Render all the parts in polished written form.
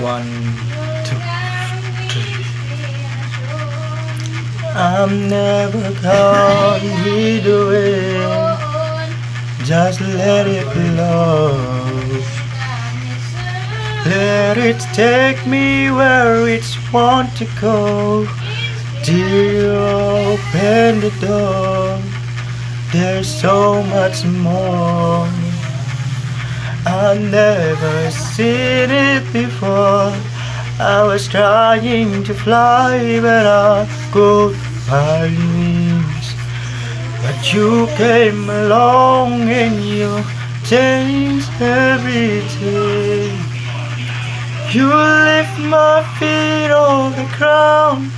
One, two, three. I'm never gonna be the way. Just let it flow. Let it take me where it's want to go. Till you open the door, there's so much more. I've never seen it before. I was trying to fly, but I could find wings. But you came along and you changed everything. You lift my feet off the ground,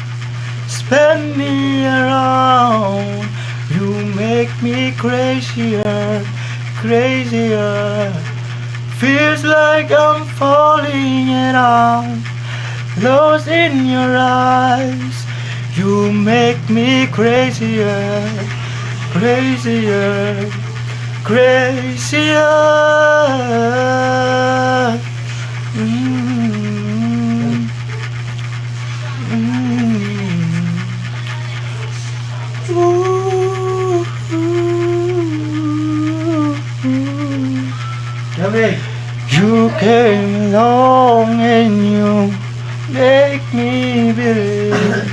spin me around. You make me crazier, crazier. Feels like I'm falling and I'm lost in your eyes. You make me crazier, crazier, crazier. Mm. Mm. Ooh. You came along and you make me believe.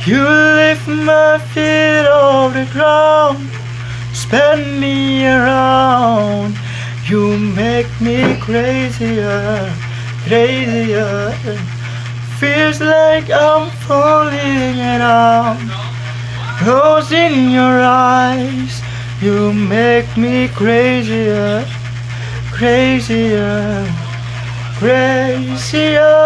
You lift my feet off the ground, spin me around. You make me crazier, crazier. Feels like I'm falling and I'm lost in your eyes. You make me crazier, crazier, crazier.